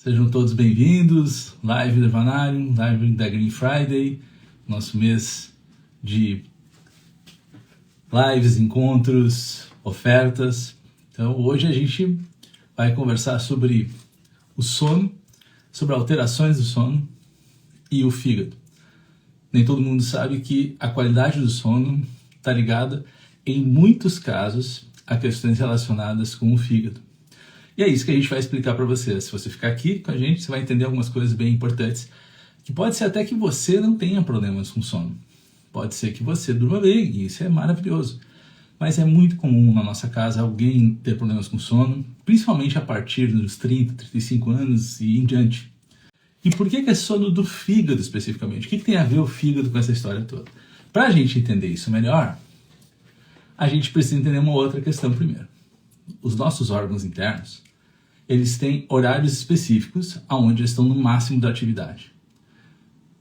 Sejam todos bem-vindos, live do Vanarium, live da Green Friday, nosso mês de lives, encontros, ofertas. Então hoje a gente vai conversar sobre o sono, sobre alterações do sono e o fígado. Nem todo mundo sabe que a qualidade do sono está ligada, em muitos casos, a questões relacionadas com o fígado. E é isso que a gente vai explicar para você. Se você ficar aqui com a gente, você vai entender algumas coisas bem importantes, que pode ser até que você não tenha problemas com sono. Pode ser que você durma bem, e isso é maravilhoso. Mas é muito comum na nossa casa alguém ter problemas com sono, principalmente a partir dos 30, 35 anos e em diante. E por que é sono do fígado especificamente? O que tem a ver o fígado com essa história toda? Para a gente entender isso melhor, a gente precisa entender uma outra questão primeiro. Os nossos órgãos internos, eles têm horários específicos onde eles estão no máximo da atividade.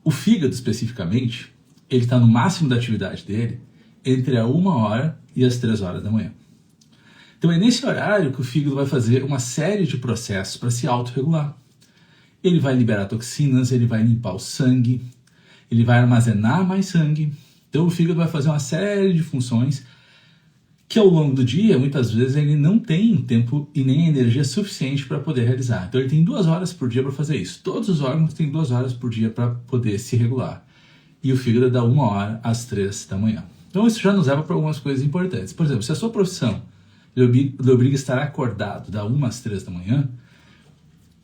O fígado, especificamente, ele está no máximo da atividade dele entre a 1h e as 3h da manhã. Então é nesse horário que o fígado vai fazer uma série de processos para se autorregular. Ele vai liberar toxinas, ele vai limpar o sangue, ele vai armazenar mais sangue. Então o fígado vai fazer uma série de funções que ao longo do dia, muitas vezes, ele não tem tempo e nem energia suficiente para poder realizar. Então ele tem 2 horas por dia para fazer isso. Todos os órgãos têm 2 horas por dia para poder se regular. E o fígado é da 1h às 3 da manhã. Então isso já nos leva para algumas coisas importantes. Por exemplo, se a sua profissão lhe obriga a estar acordado da 1 às 3 da manhã,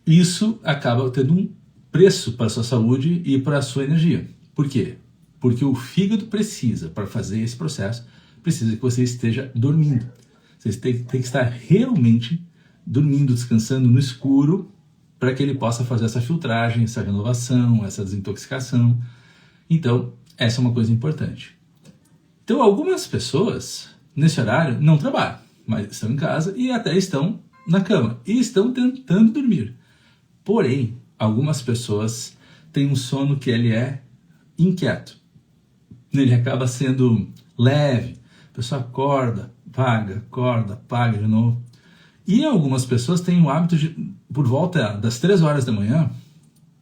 isso acaba tendo um preço para a sua saúde e para a sua energia. Por quê? Porque o fígado precisa, para fazer esse processo, precisa que você esteja dormindo. Você tem que estar realmente dormindo, descansando no escuro, para que ele possa fazer essa filtragem, essa renovação, essa desintoxicação. Então, essa é uma coisa importante. Então, algumas pessoas, nesse horário, não trabalham, mas estão em casa e até estão na cama e estão tentando dormir. Porém, algumas pessoas têm um sono que ele é inquieto. Ele acaba sendo leve. A pessoa acorda, apaga de novo. E algumas pessoas têm o hábito de, por volta das 3 horas da manhã,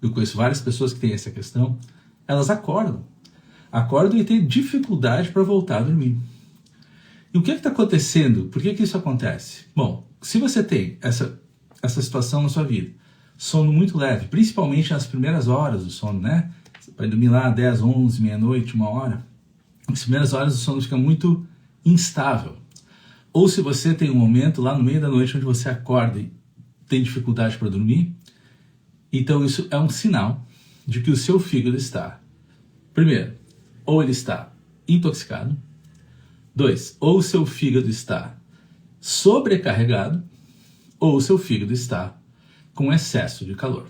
eu conheço várias pessoas que têm essa questão, elas acordam e têm dificuldade para voltar a dormir. E o que está acontecendo? Por que isso acontece? Bom, se você tem essa situação na sua vida, sono muito leve, principalmente nas primeiras horas do sono, né? Você vai dormir lá 10, 11, meia-noite, 1h. Nas primeiras horas o sono fica muito instável. Ou se você tem um momento lá no meio da noite onde você acorda e tem dificuldade para dormir, então isso é um sinal de que o seu fígado está, primeiro, ou ele está intoxicado, 2, ou o seu fígado está sobrecarregado, ou o seu fígado está com excesso de calor.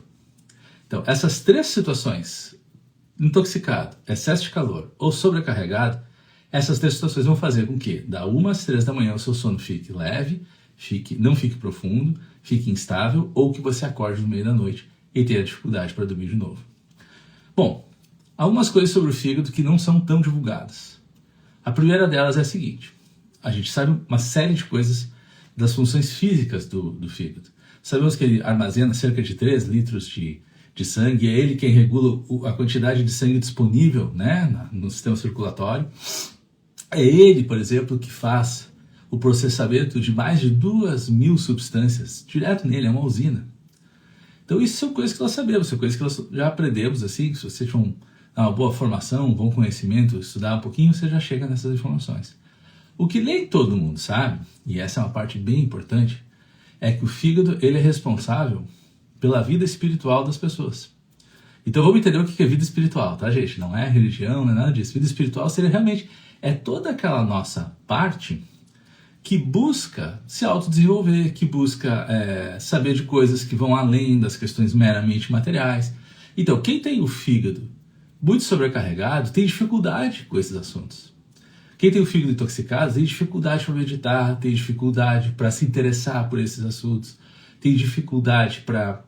Então, essas 3 situações, intoxicado, excesso de calor ou sobrecarregado, essas 3 situações vão fazer com que, da 1 às 3 da manhã, o seu sono fique leve, não fique profundo, fique instável, ou que você acorde no meio da noite e tenha dificuldade para dormir de novo. Bom, algumas coisas sobre o fígado que não são tão divulgadas. A primeira delas é a seguinte: a gente sabe uma série de coisas das funções físicas do fígado. Sabemos que ele armazena cerca de 3 litros de sangue, é ele quem regula a quantidade de sangue disponível, né, no sistema circulatório. É ele, por exemplo, que faz o processamento de mais de 2.000 substâncias direto nele, é uma usina. Então isso são coisas que nós sabemos, são coisas que nós já aprendemos, assim, se você tiver uma boa formação, um bom conhecimento, estudar um pouquinho, você já chega nessas informações. O que nem todo mundo sabe, e essa é uma parte bem importante, é que o fígado ele é responsável pela vida espiritual das pessoas. Então vamos entender o que é vida espiritual, tá, gente? Não é religião, não é nada disso. Vida espiritual seria realmente toda aquela nossa parte que busca se autodesenvolver, que busca saber de coisas que vão além das questões meramente materiais. Então, quem tem o fígado muito sobrecarregado tem dificuldade com esses assuntos. Quem tem o fígado intoxicado tem dificuldade para meditar, tem dificuldade para se interessar por esses assuntos, tem dificuldade para,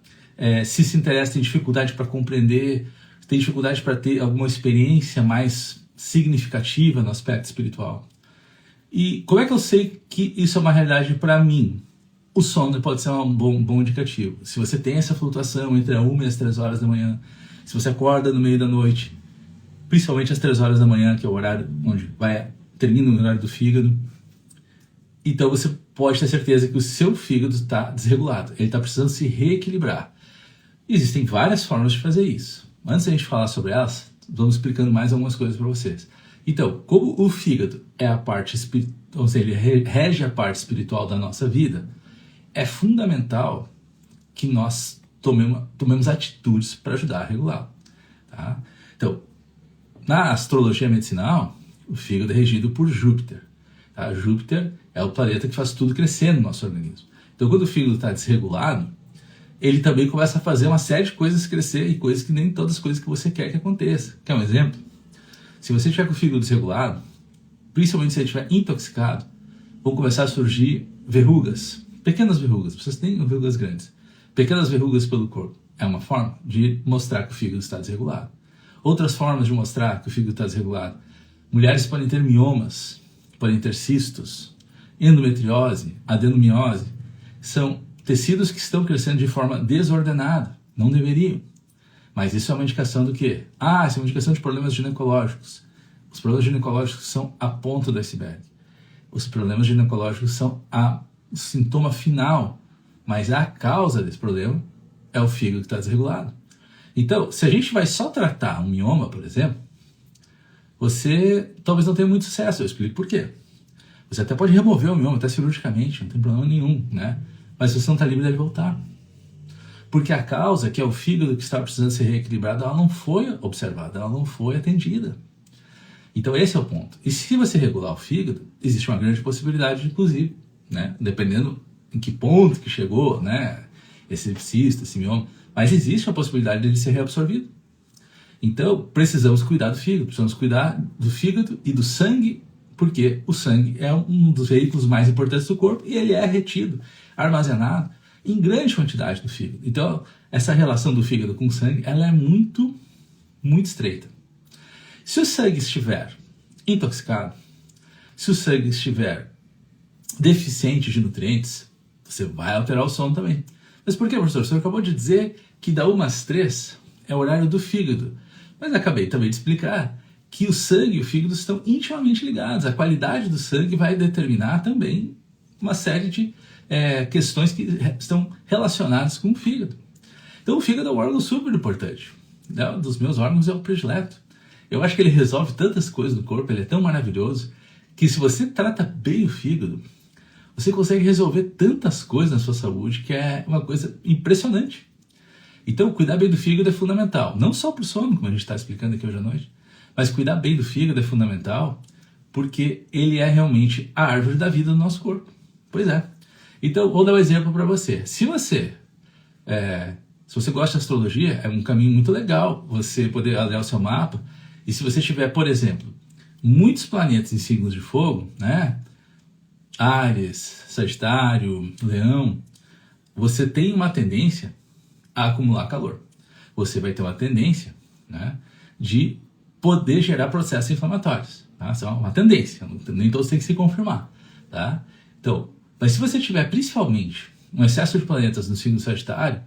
se interessa, tem dificuldade para compreender, tem dificuldade para ter alguma experiência mais significativa no aspecto espiritual. E como é que eu sei que isso é uma realidade para mim? o sono pode ser um bom indicativo. Se você tem essa flutuação entre a 1 e as 3 horas da manhã, se você acorda no meio da noite, principalmente às 3 horas da manhã, que é o horário onde termina o horário do fígado, então você pode ter certeza que o seu fígado está desregulado, ele está precisando se reequilibrar. Existem várias formas de fazer isso. Antes de a gente falar sobre elas, vamos explicando mais algumas coisas para vocês. Então, como o fígado é a parte espiritual, ou seja, ele rege a parte espiritual da nossa vida, é fundamental que nós tomemos atitudes para ajudar a regulá-lo. Tá? Então, na astrologia medicinal, o fígado é regido por Júpiter. Tá? Júpiter é o planeta que faz tudo crescer no nosso organismo. Então, quando o fígado está desregulado, ele também começa a fazer uma série de coisas crescer e coisas que nem todas as coisas que você quer que aconteça. Quer um exemplo? Se você tiver com o fígado desregulado, principalmente se ele estiver intoxicado, vão começar a surgir verrugas, pequenas verrugas, vocês têm verrugas grandes, pequenas verrugas pelo corpo. É uma forma de mostrar que o fígado está desregulado. Outras formas de mostrar que o fígado está desregulado. Mulheres podem ter miomas, podem ter cistos, endometriose, adenomiose, são tecidos que estão crescendo de forma desordenada, não deveriam. Mas isso é uma indicação do quê? Isso é uma indicação de problemas ginecológicos. Os problemas ginecológicos são a ponta do iceberg. Os problemas ginecológicos são o sintoma final, mas a causa desse problema é o fígado que está desregulado. Então, se a gente vai só tratar um mioma, por exemplo, você talvez não tenha muito sucesso. Eu explico por quê. Você até pode remover o mioma, até cirurgicamente, não tem problema nenhum, né? Mas se você não está livre dele voltar. Porque a causa, que é o fígado que está precisando ser reequilibrado, ela não foi observada, ela não foi atendida. Então esse é o ponto. E se você regular o fígado, existe uma grande possibilidade, inclusive, né? Dependendo em que ponto que chegou, né? Esse cisto, esse mioma, mas existe a possibilidade dele ser reabsorvido. Então precisamos cuidar do fígado, precisamos cuidar do fígado e do sangue, porque o sangue é um dos veículos mais importantes do corpo e ele é retido, armazenado em grande quantidade no fígado. Então, essa relação do fígado com o sangue, ela é muito, muito estreita. Se o sangue estiver intoxicado, se o sangue estiver deficiente de nutrientes, você vai alterar o sono também. Mas por que, professor? Você acabou de dizer que da 1 às 3 é o horário do fígado. Mas acabei também de explicar que o sangue e o fígado estão intimamente ligados. A qualidade do sangue vai determinar também uma série de questões que estão relacionadas com o fígado. Então o fígado é um órgão super importante. Né? Um dos meus órgãos é o predileto. Eu acho que ele resolve tantas coisas no corpo, ele é tão maravilhoso, que se você trata bem o fígado, você consegue resolver tantas coisas na sua saúde que é uma coisa impressionante. Então cuidar bem do fígado é fundamental. Não só para o sono, como a gente está explicando aqui hoje à noite, mas cuidar bem do fígado é fundamental porque ele é realmente a árvore da vida do nosso corpo. Pois é. Então, vou dar um exemplo para você. Se você gosta de astrologia, é um caminho muito legal você poder olhar o seu mapa. E se você tiver, por exemplo, muitos planetas em signos de fogo, né? Áries, Sagitário, Leão, você tem uma tendência a acumular calor. Você vai ter uma tendência, né, de poder gerar processos inflamatórios. Tá? Isso é uma tendência, nem todos têm que se confirmar. Tá? Então, mas se você tiver principalmente um excesso de planetas no signo Sagitário,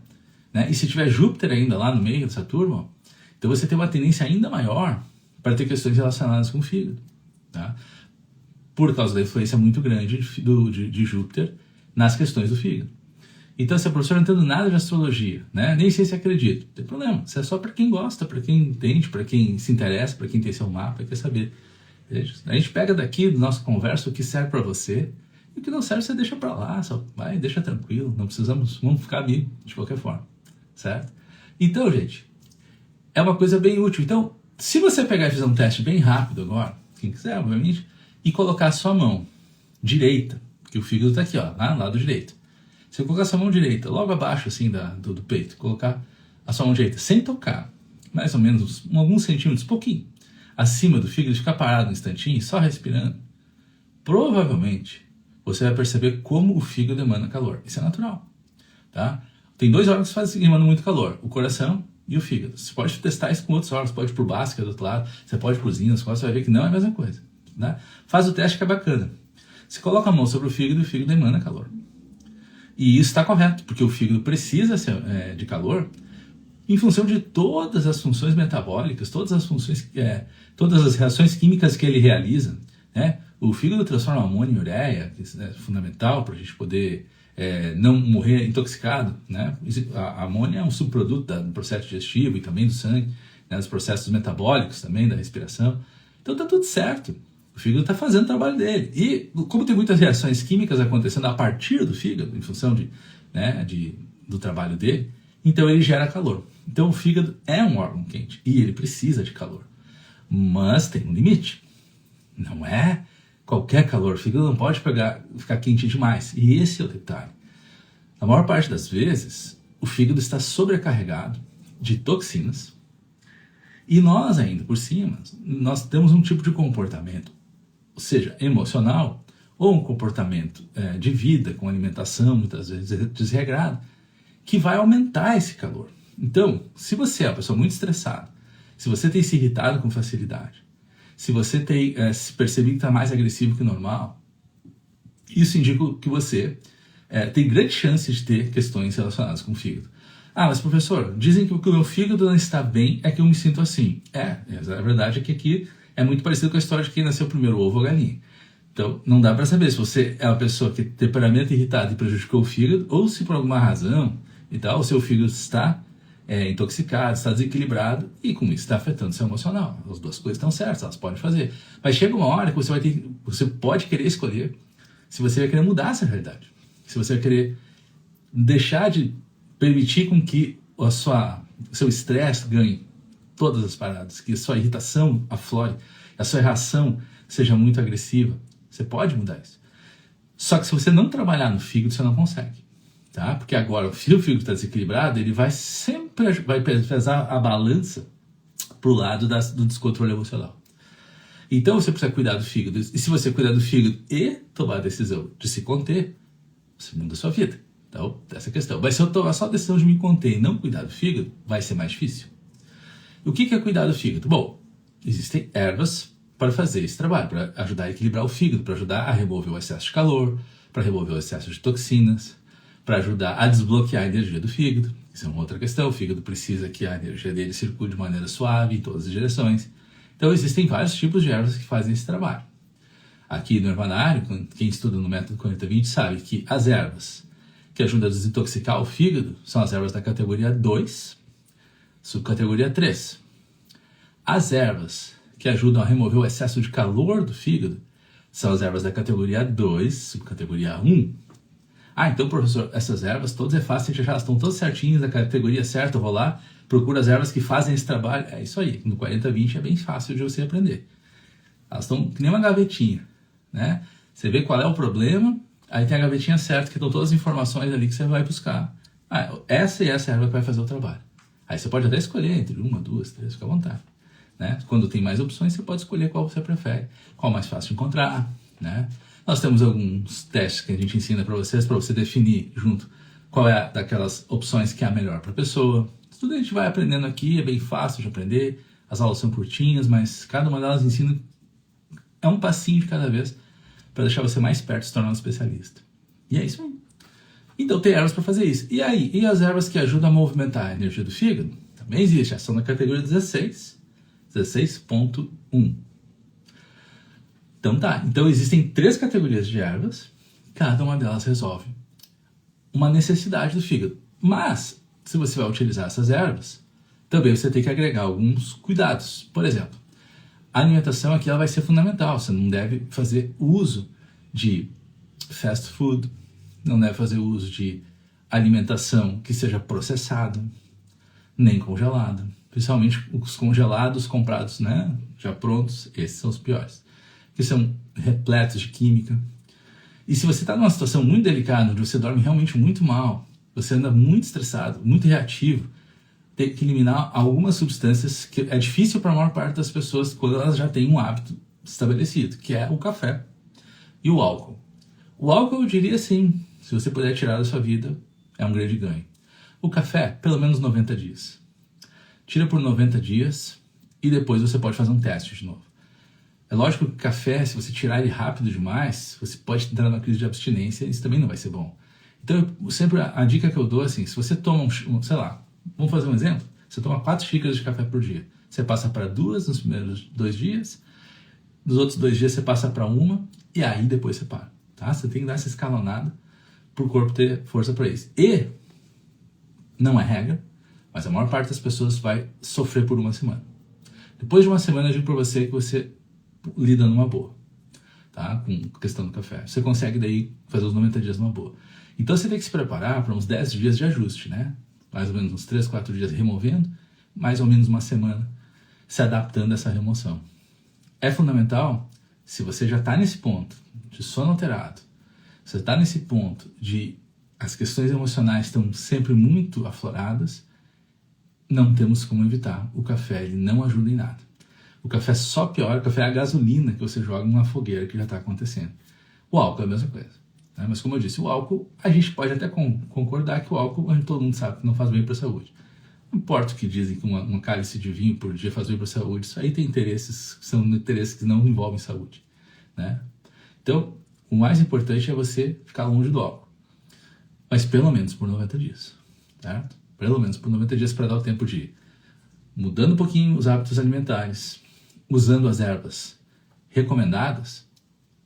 né, e se tiver Júpiter ainda lá no meio dessa turma, então você tem uma tendência ainda maior para ter questões relacionadas com o fígado. Tá? Por causa da influência muito grande de Júpiter nas questões do fígado. Então, se a professora não entende nada de astrologia, né, nem sei se acredita, não tem problema. Isso é só para quem gosta, para quem entende, para quem se interessa, para quem tem seu mapa e quer saber. A gente pega daqui do nosso conversa o que serve para você e o que não serve você deixa para lá, só vai, deixa tranquilo, vamos ficar amigos de qualquer forma, certo? Então, gente, é uma coisa bem útil. Então, se você pegar e fizer um teste bem rápido agora, quem quiser, obviamente, e colocar a sua mão direita, porque o fígado está aqui, ó, lá no lado direito. Você colocar a sua mão direita logo abaixo assim do peito, colocar a sua mão direita sem tocar, mais ou menos alguns centímetros, pouquinho, acima do fígado, ficar parado um instantinho, só respirando, provavelmente você vai perceber como o fígado emana calor. Isso é natural. Tá? Tem 2 órgãos que emanam muito calor, o coração e o fígado. Você pode testar isso com outros órgãos, pode ir por baixo, que é do outro lado, você pode ir por zinhos, você vai ver que não é a mesma coisa. Né? Faz o teste que é bacana. Você coloca a mão sobre o fígado e o fígado emana calor. E isso está correto, porque o fígado precisa de calor em função de todas as funções metabólicas, todas as reações químicas que ele realiza, né? O fígado transforma amônio em ureia, que é fundamental para a gente poder não morrer intoxicado, né? A amônia é um subproduto do processo digestivo e também do sangue, né? Dos processos metabólicos também, da respiração. Então tá tudo certo. O fígado está fazendo o trabalho dele. E como tem muitas reações químicas acontecendo a partir do fígado, em função do trabalho dele, então ele gera calor. Então o fígado é um órgão quente e ele precisa de calor. Mas tem um limite. Não é qualquer calor. O fígado não pode ficar quente demais. E esse é o detalhe. A maior parte das vezes, o fígado está sobrecarregado de toxinas. E nós ainda, por cima, nós temos um tipo de comportamento, ou seja, emocional, ou um comportamento de vida, com alimentação, muitas vezes desregrado, que vai aumentar esse calor. Então, se você é uma pessoa muito estressada, se você tem se irritado com facilidade, se você tem se percebido que está mais agressivo que o normal, isso indica que você tem grande chance de ter questões relacionadas com o fígado. Ah, mas professor, dizem que o meu fígado não está bem, é que eu me sinto assim. A verdade é que aqui é muito parecido com a história de quem nasceu primeiro, o ovo ou a galinha. Então, não dá para saber se você é uma pessoa que tem temperamento irritado e prejudicou o fígado, ou se por alguma razão e tal, o seu fígado está intoxicado, está desequilibrado, e com isso está afetando o seu emocional. As duas coisas estão certas, elas podem fazer. Mas chega uma hora que você pode querer escolher se você vai querer mudar essa realidade. Se você vai querer deixar de permitir com que o seu estresse ganhe todas as paradas, que a sua irritação aflore, a sua reação seja muito agressiva. Você pode mudar isso. Só que se você não trabalhar no fígado, você não consegue. Tá? Porque agora, o fígado está desequilibrado, ele vai pesar a balança para o lado do descontrole emocional. Então você precisa cuidar do fígado. E se você cuidar do fígado e tomar a decisão de se conter, você muda a sua vida. Então, essa é a questão. Mas se eu tomar só a decisão de me conter e não cuidar do fígado, vai ser mais difícil. O que é cuidar do fígado? Bom, existem ervas para fazer esse trabalho, para ajudar a equilibrar o fígado, para ajudar a remover o excesso de calor, para remover o excesso de toxinas, para ajudar a desbloquear a energia do fígado. Isso é uma outra questão. O fígado precisa que a energia dele circule de maneira suave em todas as direções. Então, existem vários tipos de ervas que fazem esse trabalho. Aqui no Herbanário, quem estuda no método 40-20 sabe que as ervas que ajudam a desintoxicar o fígado são as ervas da categoria 2, subcategoria 3. As ervas que ajudam a remover o excesso de calor do fígado são as ervas da categoria 2, subcategoria 1. Ah, então, professor, essas ervas todas é fácil de achar, elas estão todas certinhas na categoria certa, eu vou lá, procuro as ervas que fazem esse trabalho. É isso aí, no 40-20 é bem fácil de você aprender. Elas estão que nem uma gavetinha, né? Você vê qual é o problema, aí tem a gavetinha certa, que estão todas as informações ali que você vai buscar. Ah, essa e essa erva que vai fazer o trabalho. Aí você pode até escolher entre uma, duas, três, fica à vontade. Né? Quando tem mais opções, você pode escolher qual você prefere, qual é mais fácil de encontrar, né? Nós temos alguns testes que a gente ensina para vocês, para você definir junto qual é daquelas opções que é a melhor para a pessoa. Tudo a gente vai aprendendo aqui, é bem fácil de aprender, as aulas são curtinhas, mas cada uma delas ensina um passinho de cada vez para deixar você mais perto de se tornar um especialista. E é isso aí. Então tem ervas para fazer isso. E aí? E as ervas que ajudam a movimentar a energia do fígado? Também existe, são na categoria 16, 16.1. Então tá, então existem 3 categorias de ervas, cada uma delas resolve uma necessidade do fígado. Mas, se você vai utilizar essas ervas, também você tem que agregar alguns cuidados. Por exemplo, a alimentação aqui ela vai ser fundamental, você não deve fazer uso de fast food, não deve fazer uso de alimentação que seja processada, nem congelada. Principalmente os congelados comprados, né, já prontos, esses são os piores, que são repletos de química. E se você está numa situação muito delicada, onde você dorme realmente muito mal, você anda muito estressado, muito reativo, tem que eliminar algumas substâncias que é difícil para a maior parte das pessoas quando elas já têm um hábito estabelecido, que é o café e o álcool. O álcool, eu diria sim, se você puder tirar da sua vida, é um grande ganho. O café, pelo menos 90 dias. Tira por 90 dias e depois você pode fazer um teste de novo. É lógico que o café, se você tirar ele rápido demais, você pode entrar numa crise de abstinência e isso também não vai ser bom. Então, sempre a dica que eu dou é assim, se você toma, sei lá, vamos fazer um exemplo? Você toma 4 xícaras de café por dia. Você passa para 2 nos primeiros 2 dias, nos outros 2 dias você passa para 1, e aí depois você para. Tá? Você tem que dar essa escalonada para o corpo ter força para isso. E, não é regra, mas a maior parte das pessoas vai sofrer por 1 semana. Depois de 1 semana, eu digo para você que você lida numa boa, tá? Com a questão do café. Você consegue daí fazer os 90 dias numa boa. Então você tem que se preparar para uns 10 dias de ajuste, né? Mais ou menos uns 3, 4 dias removendo, mais ou menos 1 semana se adaptando a essa remoção. É fundamental, se você já está nesse ponto de sono alterado, você está nesse ponto de as questões emocionais estão sempre muito afloradas, não temos como evitar. O café, ele não ajuda em nada. O café só piora, o café é a gasolina que você joga numa fogueira que já está acontecendo. O álcool é a mesma coisa. Né? Mas como eu disse, o álcool, a gente pode até concordar que o álcool, todo mundo sabe que não faz bem para a saúde. Não importa o que dizem que uma cálice de vinho por dia faz bem para a saúde, isso aí tem interesses que são interesses que não envolvem saúde. Né? Então, o mais importante é você ficar longe do álcool. Mas pelo menos por 90 dias. Certo? Pelo menos por 90 dias para dar o tempo de ir mudando um pouquinho os hábitos alimentares, usando as ervas recomendadas,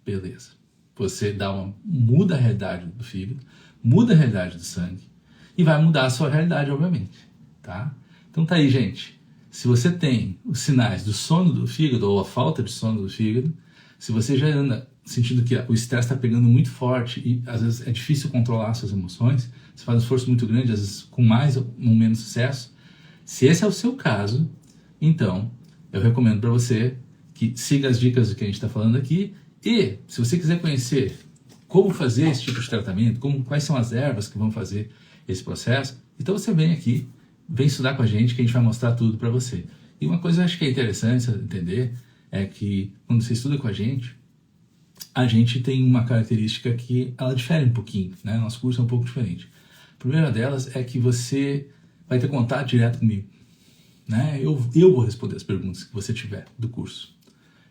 beleza. Você muda a realidade do fígado, muda a realidade do sangue e vai mudar a sua realidade, obviamente. Tá? Então tá aí, gente. Se você tem os sinais do sono do fígado ou a falta de sono do fígado, se você já anda sentindo que o estresse está pegando muito forte e às vezes é difícil controlar suas emoções, você faz um esforço muito grande, às vezes com mais ou menos sucesso, se esse é o seu caso, então eu recomendo para você que siga as dicas do que a gente está falando aqui e se você quiser conhecer como fazer esse tipo de tratamento, quais são as ervas que vão fazer esse processo, então você vem aqui, vem estudar com a gente que a gente vai mostrar tudo para você. E uma coisa que eu acho que é interessante entender é que quando você estuda com a gente tem uma característica que ela difere um pouquinho, né? Nosso curso é um pouco diferente. A primeira delas é que você vai ter contato direto comigo, né? Eu vou responder as perguntas que você tiver do curso.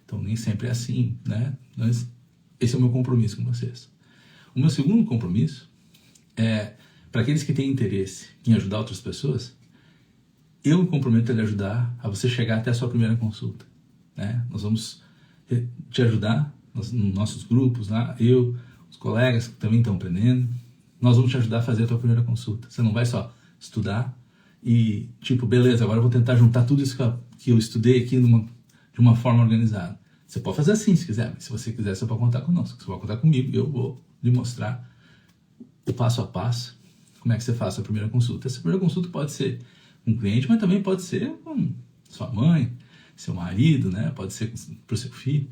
Então nem sempre é assim, né? Mas esse é o meu compromisso com vocês. O meu segundo compromisso é para aqueles que têm interesse em ajudar outras pessoas, eu me comprometo a lhe ajudar a você chegar até a sua primeira consulta, né? Nós vamos te ajudar nos nossos grupos lá, os colegas que também estão aprendendo, nós vamos te ajudar a fazer a tua primeira consulta. Você não vai só estudar e, beleza, agora eu vou tentar juntar tudo isso que eu estudei aqui de uma forma organizada. Você pode fazer assim se quiser, mas se você quiser, você pode contar conosco. Você pode contar comigo, eu vou lhe mostrar o passo a passo, como é que você faz a sua primeira consulta. Essa primeira consulta pode ser com um cliente, mas também pode ser com sua mãe, seu marido, né? Pode ser para o seu filho.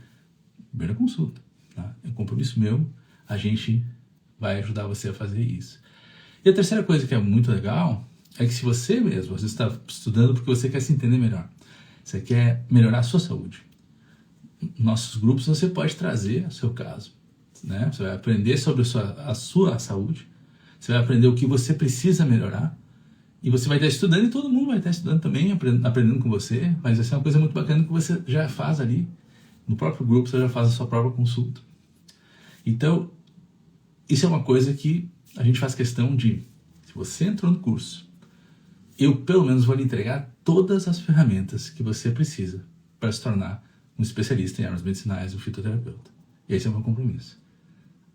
Primeira consulta. Tá? É um compromisso meu, a gente vai ajudar você a fazer isso. E a terceira coisa que é muito legal é que se você mesmo, você está estudando porque você quer se entender melhor, você quer melhorar a sua saúde, nossos grupos você pode trazer o seu caso. Né? Você vai aprender sobre a sua saúde, você vai aprender o que você precisa melhorar, e você vai estar estudando e todo mundo vai estar estudando também, aprendendo com você, mas vai ser uma coisa muito bacana que você já faz ali, no próprio grupo você já faz a sua própria consulta. Então, isso é uma coisa que a gente faz questão de, se você entrou no curso, eu pelo menos vou lhe entregar todas as ferramentas que você precisa para se tornar um especialista em ervas medicinais, um fitoterapeuta. E esse é o meu compromisso.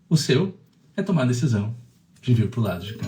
O seu é tomar a decisão de vir para o lado de cá.